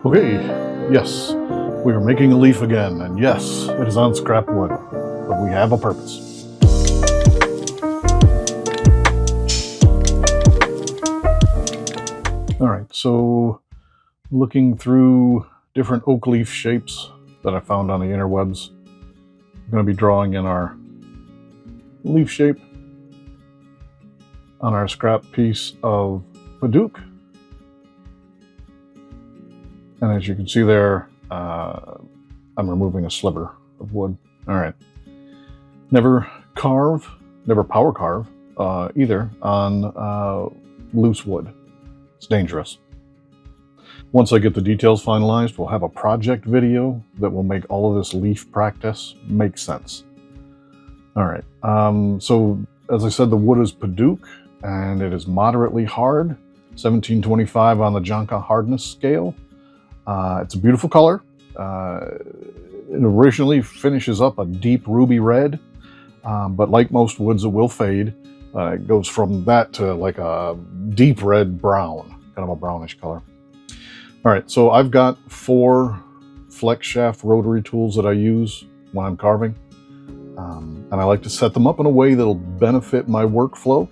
Okay, yes, we are making a leaf again, and yes, it is on scrap wood, but we have a purpose. All right, so looking through different oak leaf shapes that I found on the interwebs, I'm going to be drawing in our leaf shape on our scrap piece of padauk. And as you can see there, I'm removing a sliver of wood. All right. Never power carve either on loose wood. It's dangerous. Once I get the details finalized, we'll have a project video that will make all of this leaf practice make sense. All right. So as I said, the wood is padauk and it is moderately hard, 1725 on the Janka hardness scale. It's a beautiful color. It originally finishes up a deep ruby red, but like most woods, it will fade. It goes from that to like a deep red brown, kind of a brownish color. All right, so I've got 4 flex shaft rotary tools that I use when I'm carving, and I like to set them up in a way that'll benefit my workflow.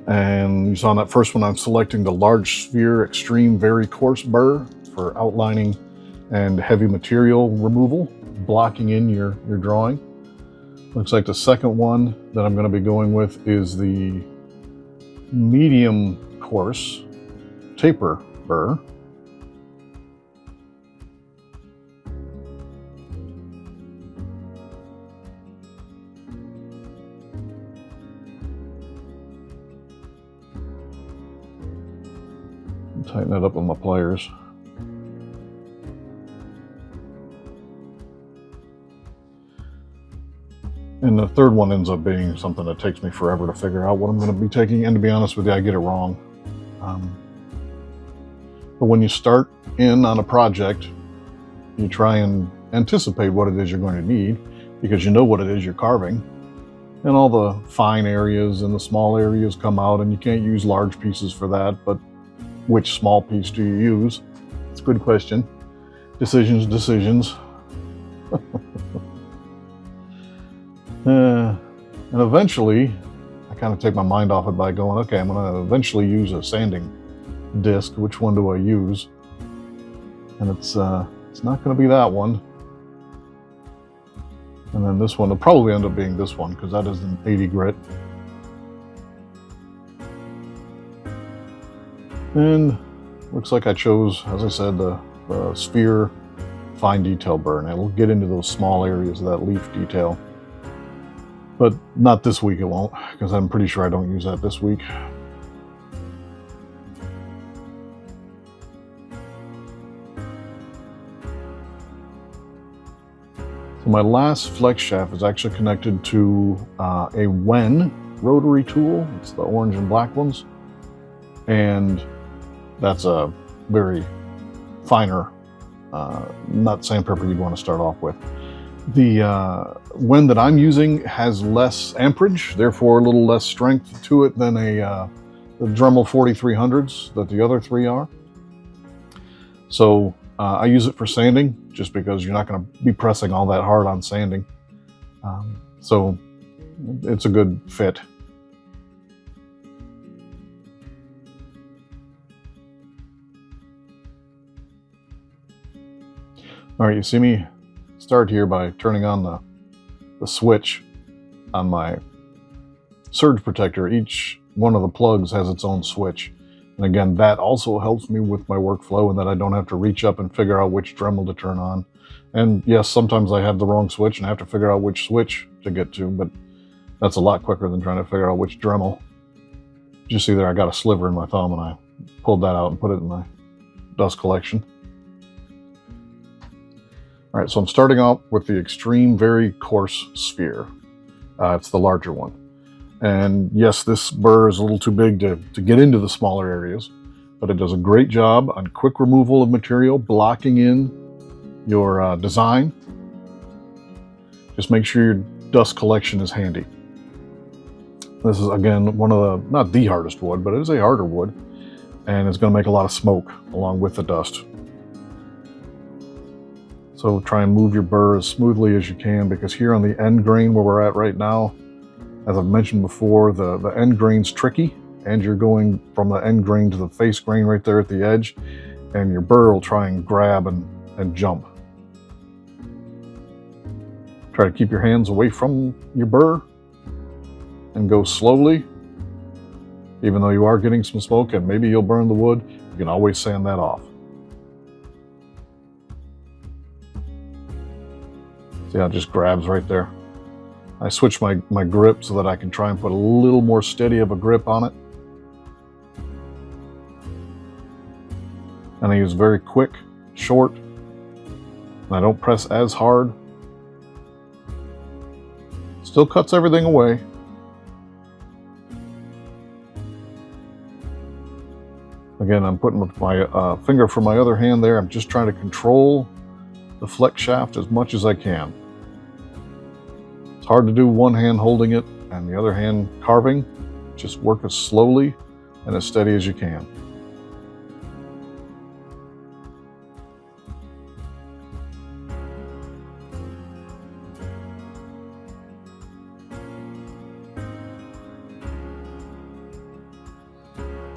And you saw in that first one, I'm selecting the large sphere extreme very coarse burr for outlining and heavy material removal, blocking in your drawing. Looks like the second one that I'm going to be going with is the medium coarse taper burr. Tighten it up with my pliers. And the third one ends up being something that takes me forever to figure out what I'm going to be taking, and to be honest with you, I get it wrong. But when you start in on a project, you try and anticipate what it is you're going to need, because you know what it is you're carving, and all the fine areas and the small areas come out, and you can't use large pieces for that, but which small piece do you use? It's a good question. Decisions. And eventually, I kind of take my mind off it by going, okay, I'm going to eventually use a sanding disc. Which one do I use? And it's not going to be that one. And then this one will probably end up being this one, because that is an 80 grit. And looks like I chose, as I said, the sphere fine detail burr, and it'll get into those small areas of that leaf detail. But not this week, it won't, because I'm pretty sure I don't use that this week. So my last flex shaft is actually connected to a Wen rotary tool. It's the orange and black ones. And that's a very finer nut sandpaper you'd want to start off with. The Wen that I'm using has less amperage, therefore a little less strength to it than the Dremel 4300s that the other 3 are. So I use it for sanding, just because you're not going to be pressing all that hard on sanding. So it's a good fit. All right, you see me start here by turning on the switch on my surge protector. Each one of the plugs has its own switch. And again, that also helps me with my workflow, and that I don't have to reach up and figure out which Dremel to turn on. And yes, sometimes I have the wrong switch and I have to figure out which switch to get to, but that's a lot quicker than trying to figure out which Dremel. You see there, I got a sliver in my thumb, and I pulled that out and put it in my dust collection. All right, so I'm starting out with the extreme very coarse sphere. It's the larger one. And yes, this burr is a little too big to get into the smaller areas, but it does a great job on quick removal of material, blocking in your design. Just make sure your dust collection is handy. This is, again, one of the, not the hardest wood, but it is a harder wood. and it's going to make a lot of smoke along with the dust. So try and move your burr as smoothly as you can, because here on the end grain where we're at right now, as I've mentioned before, the end grain's tricky, and you're going from the end grain to the face grain right there at the edge, and your burr will try and grab and jump. Try to keep your hands away from your burr and go slowly. Even though you are getting some smoke and maybe you'll burn the wood, you can always sand that off. See how it just grabs right there? I switch my grip so that I can try and put a little more steady of a grip on it. And I use very quick, short, and I don't press as hard. Still cuts everything away. Again, I'm putting my finger from my other hand there. I'm just trying to control the flex shaft as much as I can. It's hard to do one hand holding it and the other hand carving. Just work as slowly and as steady as you can.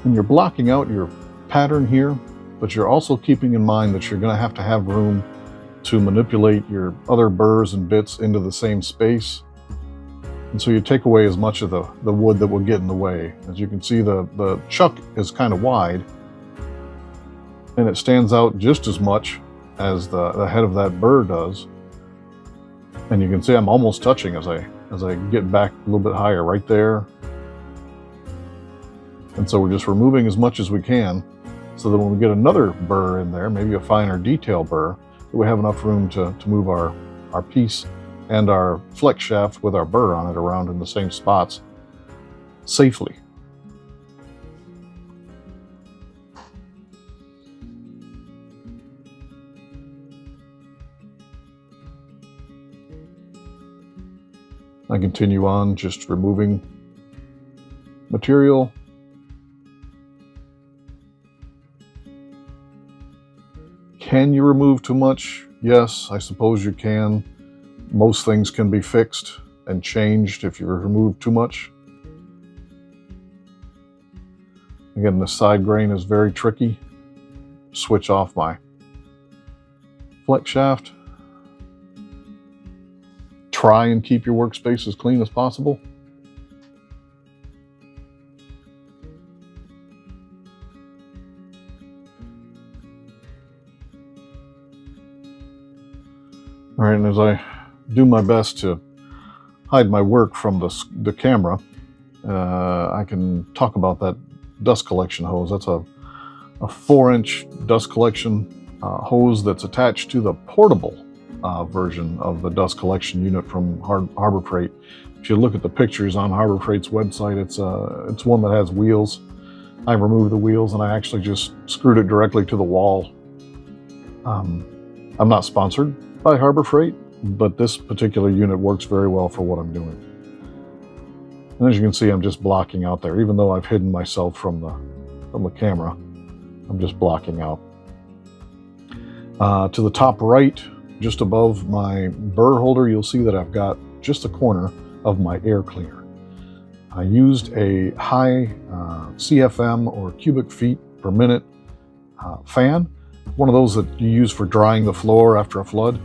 And you're blocking out your pattern here, but you're also keeping in mind that you're going to have room to manipulate your other burrs and bits into the same space. And so you take away as much of the wood that will get in the way. As you can see, the chuck is kind of wide, and it stands out just as much as the head of that burr does. And you can see I'm almost touching as I get back a little bit higher right there. And so we're just removing as much as we can so that when we get another burr in there, maybe a finer detail burr, that we have enough room to move our piece and our flex shaft with our burr on it around in the same spots safely. I continue on just removing material. Can you remove too much? Yes, I suppose you can. Most things can be fixed and changed if you remove too much. Again, the side grain is very tricky. Switch off my flex shaft. Try and keep your workspace as clean as possible. All right, and as I do my best to hide my work from the camera, I can talk about that dust collection hose. That's a 4-inch dust collection hose that's attached to the portable version of the dust collection unit from Harbor Freight. If you look at the pictures on Harbor Freight's website, it's one that has wheels. I removed the wheels and I actually just screwed it directly to the wall. I'm not sponsored by Harbor Freight, but this particular unit works very well for what I'm doing. And as you can see, I'm just blocking out there. Even though I've hidden myself from the camera, I'm just blocking out. To the top right, just above my burr holder, you'll see that I've got just a corner of my air cleaner. I used a high CFM or cubic feet per minute fan, one of those that you use for drying the floor after a flood.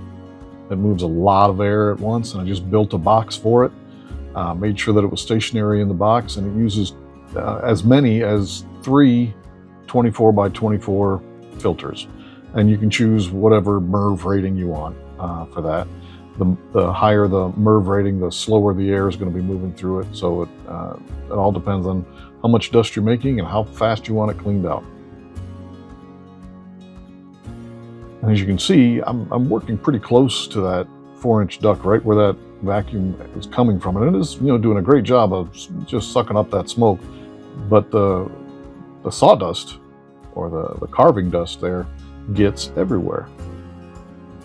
It moves a lot of air at once, and I just built a box for it. Made sure that it was stationary in the box, and it uses as many as 3 24 by 24 filters. And you can choose whatever MERV rating you want for that. The higher the MERV rating, the slower the air is going to be moving through it. So it all depends on how much dust you're making and how fast you want it cleaned out. And as you can see, I'm working pretty close to that 4-inch duct, right where that vacuum is coming from. And it is, doing a great job of just sucking up that smoke. But the sawdust or the carving dust there gets everywhere.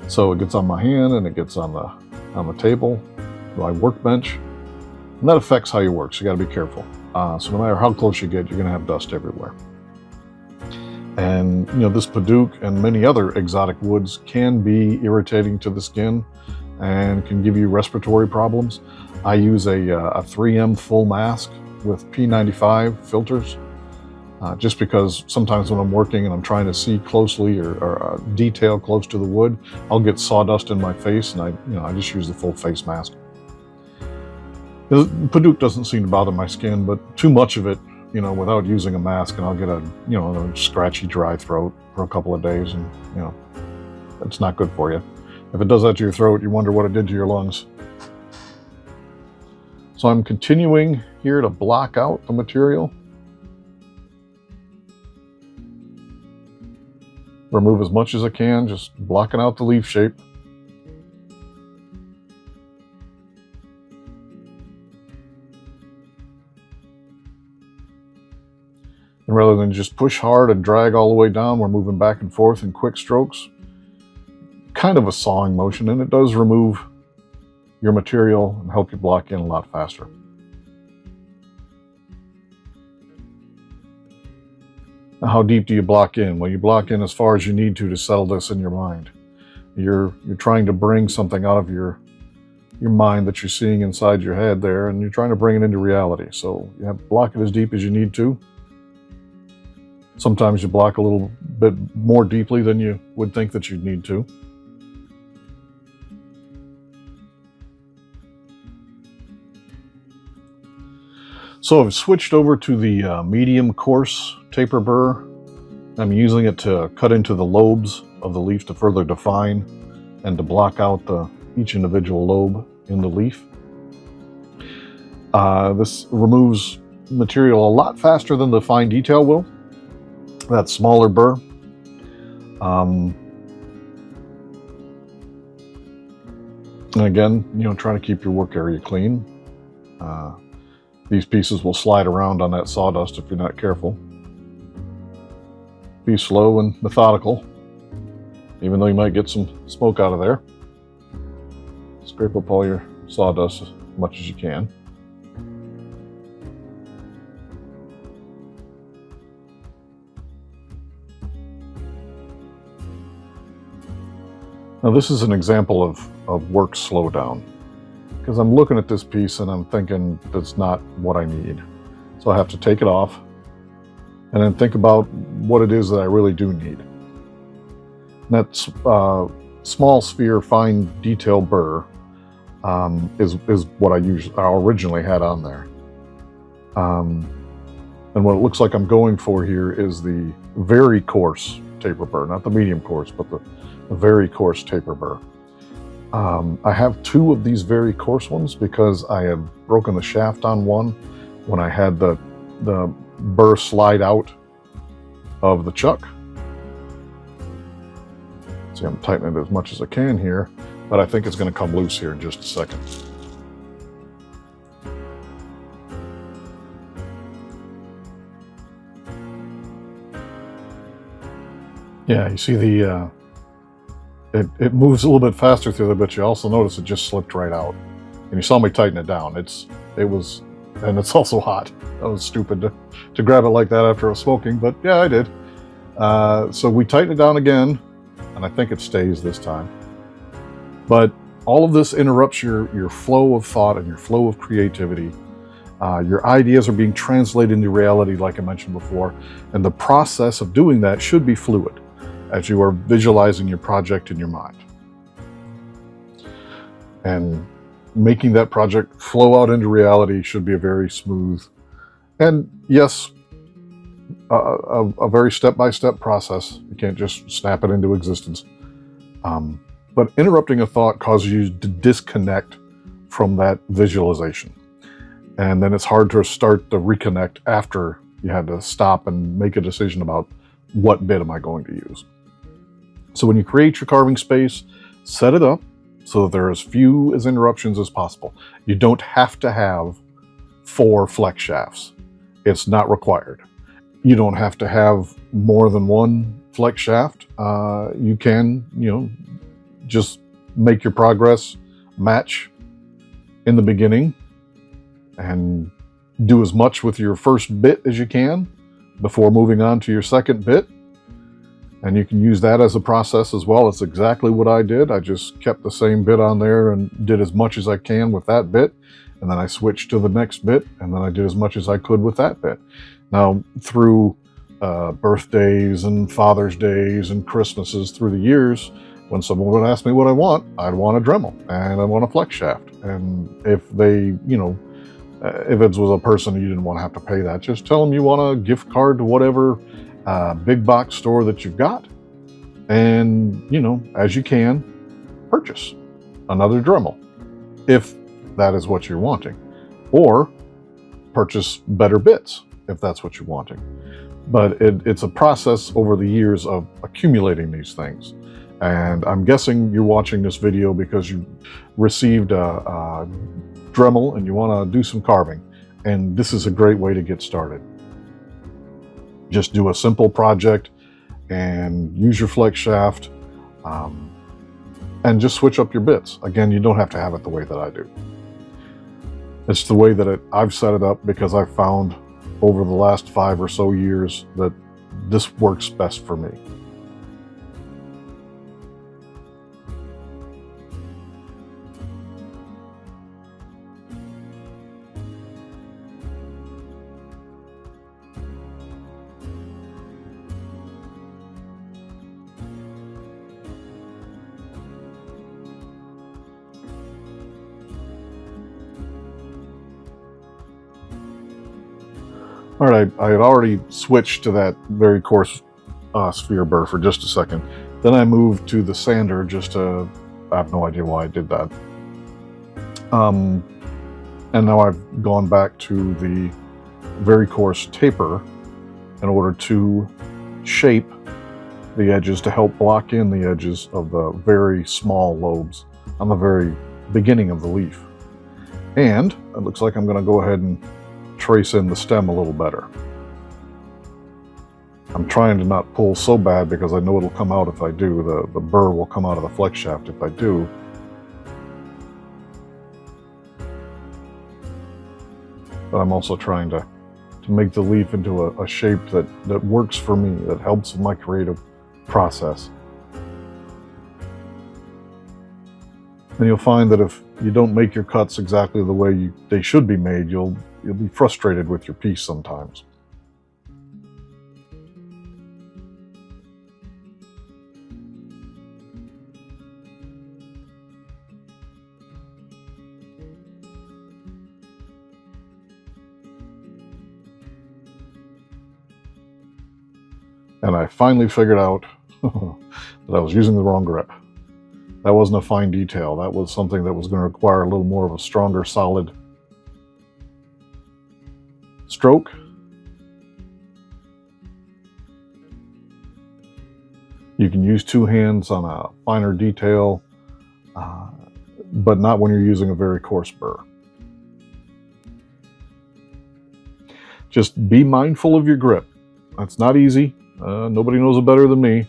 So it gets on my hand and it gets on the table, my workbench, and that affects how you work. So you got to be careful. So no matter how close you get, you're going to have dust everywhere. And this padauk and many other exotic woods can be irritating to the skin and can give you respiratory problems. I use a 3M full mask with P95 filters, just because sometimes when I'm working and I'm trying to see closely or detail close to the wood, I'll get sawdust in my face, and I just use the full face mask. The padauk doesn't seem to bother my skin, but too much of it, without using a mask, and I'll get a scratchy, dry throat for a couple of days, and it's not good for you. If it does that to your throat, you wonder what it did to your lungs. So I'm continuing here to block out the material. Remove as much as I can, just blocking out the leaf shape. And rather than just push hard and drag all the way down, we're moving back and forth in quick strokes. Kind of a sawing motion, and it does remove your material and help you block in a lot faster. Now, how deep do you block in? Well, you block in as far as you need to settle this in your mind. You're trying to bring something out of your mind that you're seeing inside your head there, and you're trying to bring it into reality. So you have to block it as deep as you need to. Sometimes you block a little bit more deeply than you would think that you'd need to. So I've switched over to the medium coarse taper burr. I'm using it to cut into the lobes of the leaf to further define and to block out each individual lobe in the leaf. This removes material a lot faster than the fine detail will. That smaller burr. And again, trying to keep your work area clean. These pieces will slide around on that sawdust if you're not careful. Be slow and methodical, even though you might get some smoke out of there. Scrape up all your sawdust as much as you can. Now this is an example of work slowdown, because I'm looking at this piece and I'm thinking that's not what I need. So I have to take it off and then think about what it is that I really do need. And that small sphere fine detail burr is what I originally had on there. And what it looks like I'm going for here is the very coarse taper burr, not the medium coarse, but the very coarse taper burr. I have two of these very coarse ones because I had broken the shaft on one when I had the burr slide out of the chuck. See, I'm tightening it as much as I can here, but I think it's going to come loose here in just a second. Yeah, you see it moves a little bit faster through there, but you also notice it just slipped right out. And you saw me tighten it down. And it's also hot. That was stupid to grab it like that after I was smoking, but yeah, I did. So we tighten it down again, and I think it stays this time. But all of this interrupts your flow of thought and your flow of creativity. Your ideas are being translated into reality, like I mentioned before, and the process of doing that should be fluid as you are visualizing your project in your mind. And making that project flow out into reality should be a very smooth and, yes, a very step-by-step process. You can't just snap it into existence. But interrupting a thought causes you to disconnect from that visualization. And then it's hard to start to reconnect after you had to stop and make a decision about what bit am I going to use. So when you create your carving space, set it up so that there are as few as interruptions as possible. You don't have to have 4 flex shafts. It's not required. You don't have to have more than 1 flex shaft. You can, just make your progress match in the beginning and do as much with your first bit as you can before moving on to your second bit. And you can use that as a process as well. It's exactly what I did. I just kept the same bit on there and did as much as I can with that bit. And then I switched to the next bit, and then I did as much as I could with that bit. Now, through birthdays and Father's Days and Christmases through the years, when someone would ask me what I want, I'd want a Dremel and I want a flex shaft. And if they, if it was a person you didn't want to have to pay that, just tell them you want a gift card to whatever big box store that you've got. And, as you can, purchase another Dremel if that is what you're wanting. Or purchase better bits if that's what you're wanting. But it's a process over the years of accumulating these things. And I'm guessing you're watching this video because you received a Dremel and you want to do some carving. And this is a great way to get started. Just do a simple project and use your flex shaft and just switch up your bits. Again, you don't have to have it the way that I do. It's the way that I've set it up because I've found over the last 5 or so years that this works best for me. All right, I had already switched to that very coarse sphere burr for just a second. Then I moved to the sander I have no idea why I did that. And now I've gone back to the very coarse taper in order to shape the edges to help block in the edges of the very small lobes on the very beginning of the leaf. And it looks like I'm going to go ahead and trace in the stem a little better. I'm trying to not pull so bad because I know it'll come out if I do. The burr will come out of the flex shaft if I do. But I'm also trying to make the leaf into a shape that works for me, that helps with my creative process. And you'll find that if you don't make your cuts exactly the way they should be made, you'll be frustrated with your piece sometimes. And I finally figured out that I was using the wrong grip. That wasn't a fine detail. That was something that was going to require a little more of a stronger, solid stroke. You can use 2 hands on a finer detail, but not when you're using a very coarse burr. Just be mindful of your grip. That's not easy. Nobody knows it better than me,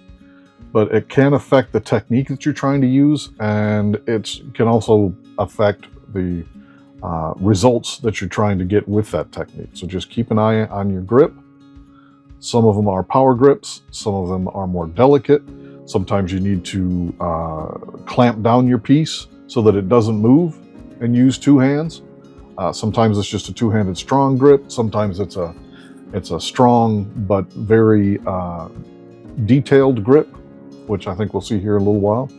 but it can affect the technique that you're trying to use, and it can also affect the results that you're trying to get with that technique. So just keep an eye on your grip. Some of them are power grips, some of them are more delicate. Sometimes you need to clamp down your piece so that it doesn't move and use 2 hands. Sometimes it's just a 2-handed strong grip. Sometimes it's a strong but very detailed grip, which I think we'll see here in a little while.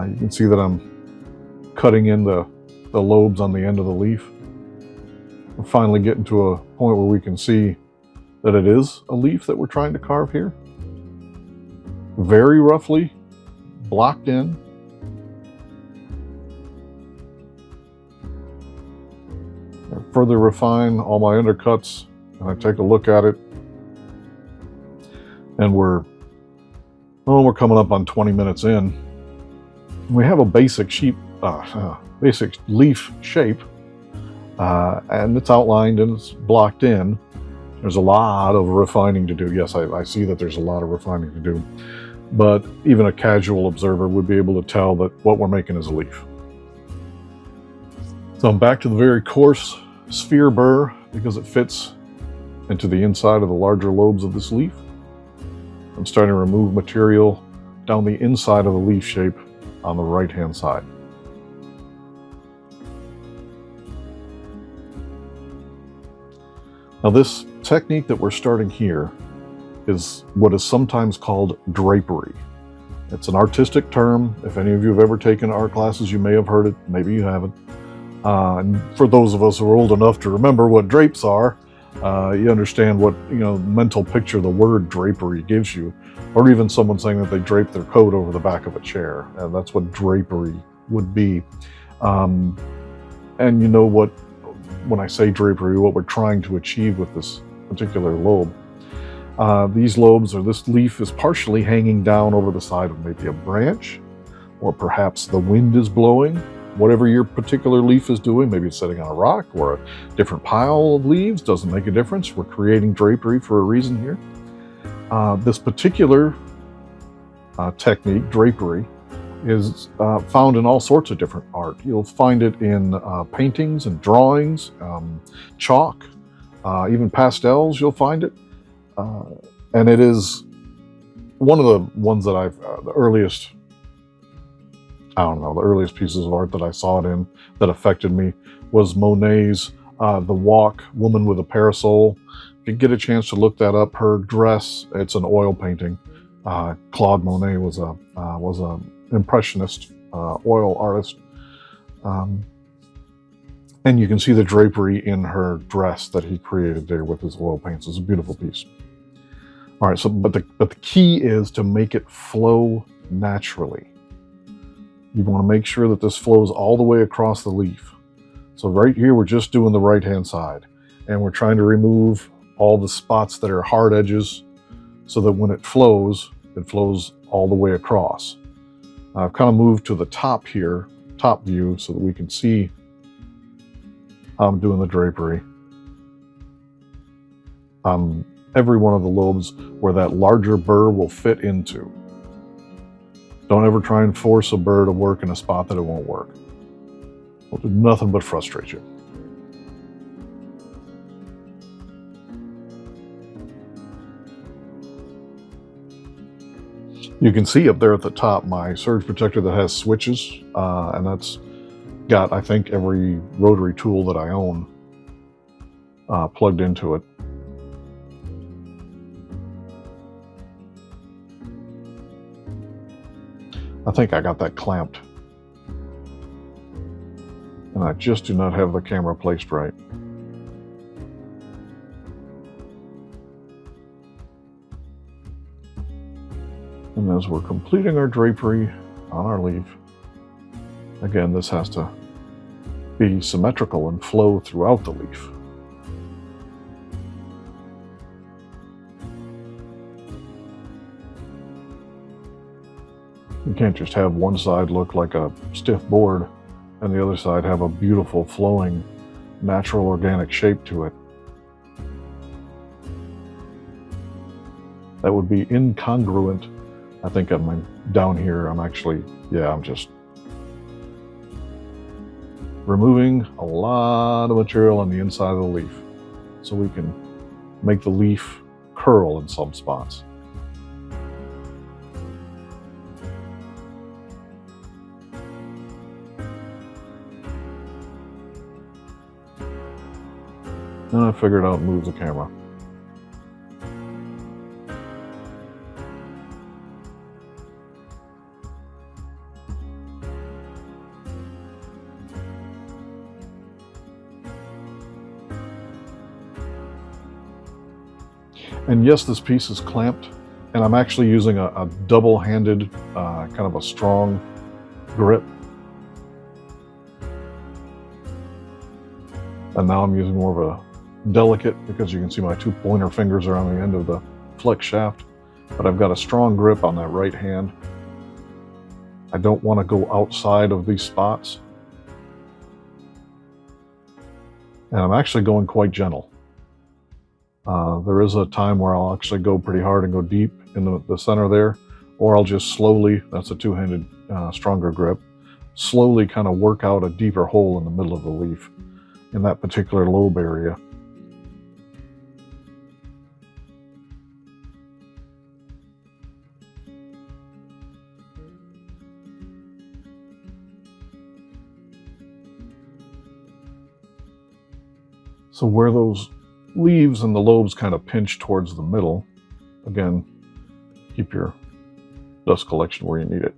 You can see that I'm cutting in the lobes on the end of the leaf. We're finally getting to a point where we can see that it is a leaf that we're trying to carve here. Very roughly blocked in. I further refine all my undercuts, and I take a look at it, and we're coming up on 20 minutes in. We have a basic basic leaf shape, and it's outlined and it's blocked in. There's a lot of refining to do. Yes, I see that there's a lot of refining to do, but even a casual observer would be able to tell that what we're making is a leaf. So I'm back to the very coarse sphere burr because it fits into the inside of the larger lobes of this leaf. I'm starting to remove material down the inside of the leaf shape on the right-hand side. Now this technique that we're starting here is what is sometimes called drapery. It's an artistic term. If any of you have ever taken art classes, you may have heard it, maybe you haven't. And for those of us who are old enough to remember what drapes are, you understand what, mental picture the word drapery gives you, or even someone saying that they drape their coat over the back of a chair, and that's what drapery would be. And you know what, when I say drapery, what we're trying to achieve with this particular lobe. These lobes, or this leaf, is partially hanging down over the side of maybe a branch, or perhaps the wind is blowing. Whatever your particular leaf is doing, maybe it's sitting on a rock or a different pile of leaves, doesn't make a difference. We're creating drapery for a reason here. This particular technique, drapery, is found in all sorts of different art. You'll find it in paintings and drawings, chalk, even pastels, you'll find it. And it is one of the ones that the earliest pieces of art that I saw it in that affected me was Monet's The Walk, Woman with a Parasol. If you get a chance to look that up, her dress, it's an oil painting. Claude Monet was a impressionist oil artist. And you can see the drapery in her dress that he created there with his oil paints. It's a beautiful piece. All right, but the key is to make it flow naturally. You want to make sure that this flows all the way across the leaf. So right here, we're just doing the right-hand side, and we're trying to remove all the spots that are hard edges so that when it flows all the way across. I've kind of moved to the top here, top view, so that we can see how I'm doing the drapery. Every one of the lobes where that larger burr will fit into. Don't ever try and force a burr to work in a spot that it won't work. It'll do nothing but frustrate you. You can see up there at the top my surge protector that has switches, and that's got, I think, every rotary tool that I own plugged into it. I think I got that clamped. And I just do not have the camera placed right. And as we're completing our drapery on our leaf, again, this has to be symmetrical and flow throughout the leaf. You can't just have one side look like a stiff board and the other side have a beautiful, flowing, natural, organic shape to it. That would be incongruent. I think down here, I'm just removing a lot of material on the inside of the leaf so we can make the leaf curl in some spots. And I figured out move the camera. And yes, this piece is clamped, and I'm actually using a double-handed, kind of a strong grip. And now I'm using more of a delicate, because you can see my two pointer fingers are on the end of the flex shaft, but I've got a strong grip on that right hand. I don't want to go outside of these spots. And I'm actually going quite gentle. There is a time where I'll actually go pretty hard and go deep in the center there, or I'll just slowly, that's a two-handed stronger grip, slowly kind of work out a deeper hole in the middle of the leaf in that particular lobe area. So where those leaves and the lobes kind of pinch towards the middle, again, keep your dust collection where you need it.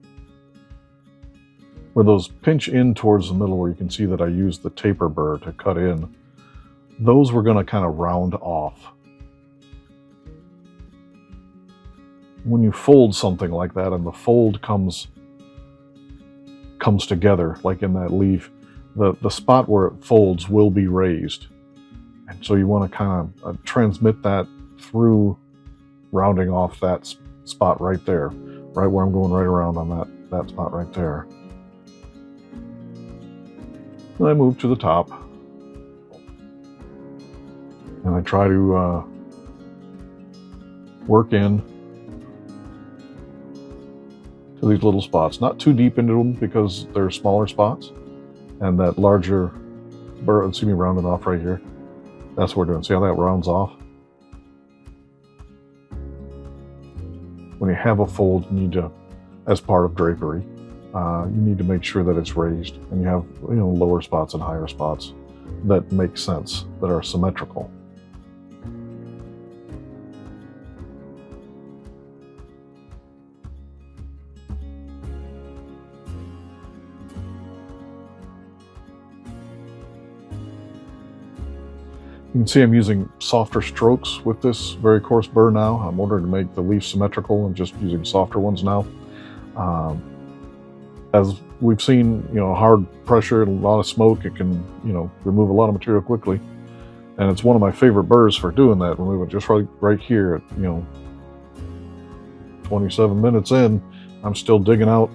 Where those pinch in towards the middle, where you can see that I used the taper burr to cut in, those we're going to kind of round off. When you fold something like that and the fold comes together, like in that leaf, the spot where it folds will be raised. And so you want to kind of transmit that through rounding off that spot right there, right where I'm going right around on that spot right there. And I move to the top. And I try to work in to these little spots, not too deep into them because they're smaller spots. And that larger burr, see me round it off right here. That's what we're doing. See how that rounds off? When you have a fold, you need to, as part of drapery, you need to make sure that it's raised, and you have, lower spots and higher spots that make sense, that are symmetrical. You can see I'm using softer strokes with this very coarse burr now. I'm ordered to make the leaf symmetrical and just using softer ones now. As we've seen, hard pressure and a lot of smoke, it can, remove a lot of material quickly. And it's one of my favorite burrs for doing that, remove it just right here at, 27 minutes in, I'm still digging out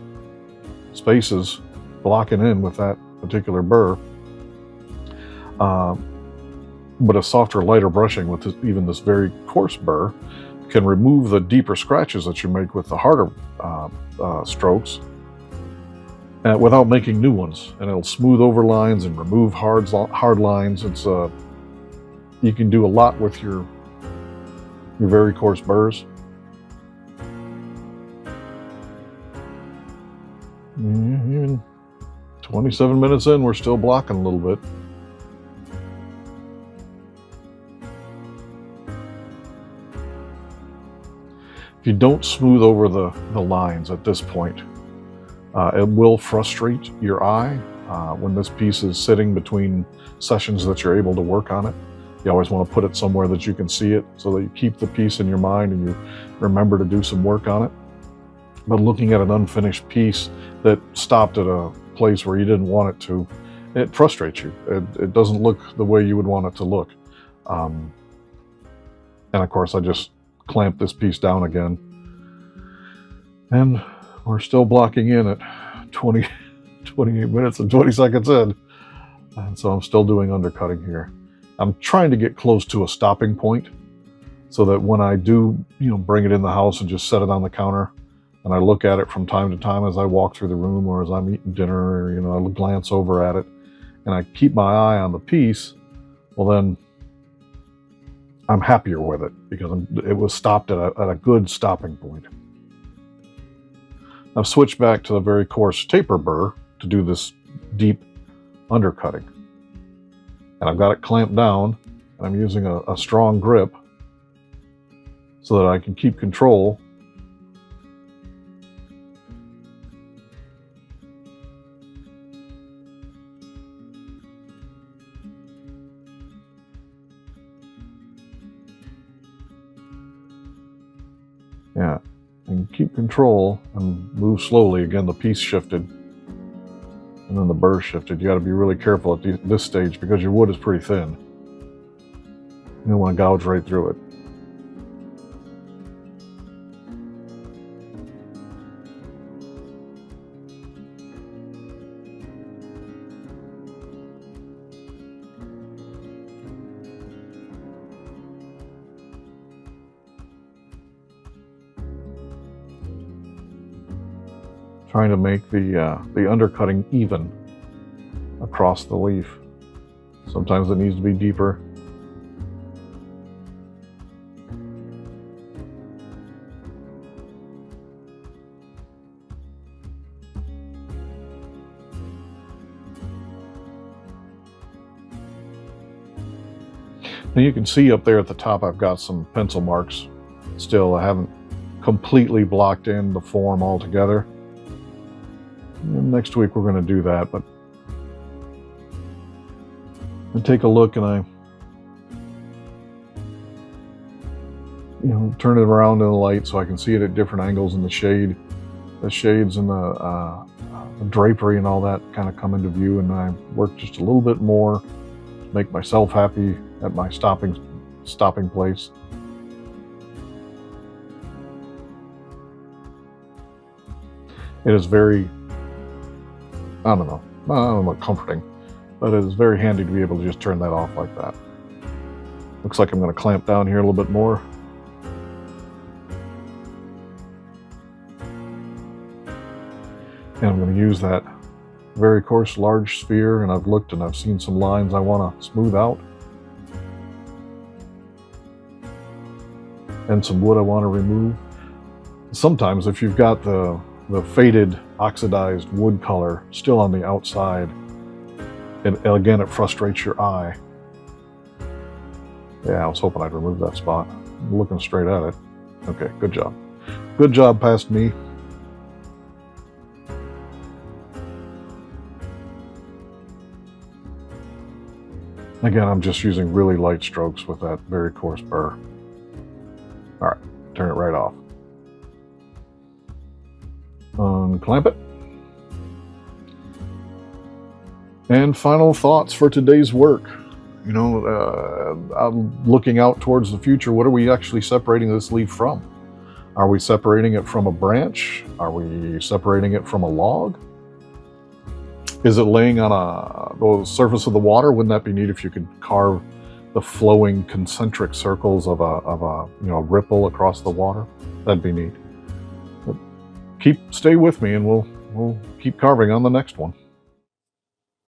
spaces, blocking in with that particular burr. But a softer, lighter brushing with even this very coarse burr can remove the deeper scratches that you make with the harder strokes without making new ones. And it'll smooth over lines and remove hard lines. It's you can do a lot with your very coarse burrs. Even 27 minutes in, we're still blocking a little bit. If you don't smooth over the lines at this point, it will frustrate your eye when this piece is sitting between sessions that you're able to work on it. You always want to put it somewhere that you can see it so that you keep the piece in your mind and you remember to do some work on it. But looking at an unfinished piece that stopped at a place where you didn't want it to, it frustrates you. It doesn't look the way you would want it to look. And of course, I just clamp this piece down again, and we're still blocking in at 28 minutes and 20 seconds in, and so I'm still doing undercutting here. I'm trying to get close to a stopping point so that when I do bring it in the house and just set it on the counter and I look at it from time to time as I walk through the room or as I'm eating dinner, or I glance over at it and I keep my eye on the piece, well then I'm happier with it because it was stopped at a good stopping point. I've switched back to the very coarse taper burr to do this deep undercutting. And I've got it clamped down, and I'm using a strong grip so that I can keep control. Yeah, and keep control and move slowly. Again, the piece shifted and then the burr shifted. You got to be really careful at this stage because your wood is pretty thin. You don't want to gouge right through it. Trying to make the undercutting even across the leaf. Sometimes it needs to be deeper. Now you can see up there at the top I've got some pencil marks still. I haven't completely blocked in the form altogether. And next week we're going to do that, but I take a look and I turn it around in the light so I can see it at different angles in the shade. The shades and the drapery and all that kind of come into view, and I work just a little bit more to make myself happy at my stopping place. It is very, I don't know, comforting, but it is very handy to be able to just turn that off like that. Looks like I'm going to clamp down here a little bit more. And I'm going to use that very coarse large sphere, and I've looked and I've seen some lines I want to smooth out. And some wood I want to remove. Sometimes if you've got the faded oxidized wood color still on the outside, and again it frustrates your eye. Yeah, I was hoping I'd remove that spot. I'm looking straight at it. Okay, good job. Good job past me. Again, I'm just using really light strokes with that very coarse burr. All right, turn it right off. Unclamp it. And final thoughts for today's work. I'm looking out towards the future. What are we actually separating this leaf from? Are we separating it from a branch? Are we separating it from a log? Is it laying on the surface of the water? Wouldn't that be neat if you could carve the flowing concentric circles of a ripple across the water? That'd be neat. But stay with me, and we'll keep carving on the next one.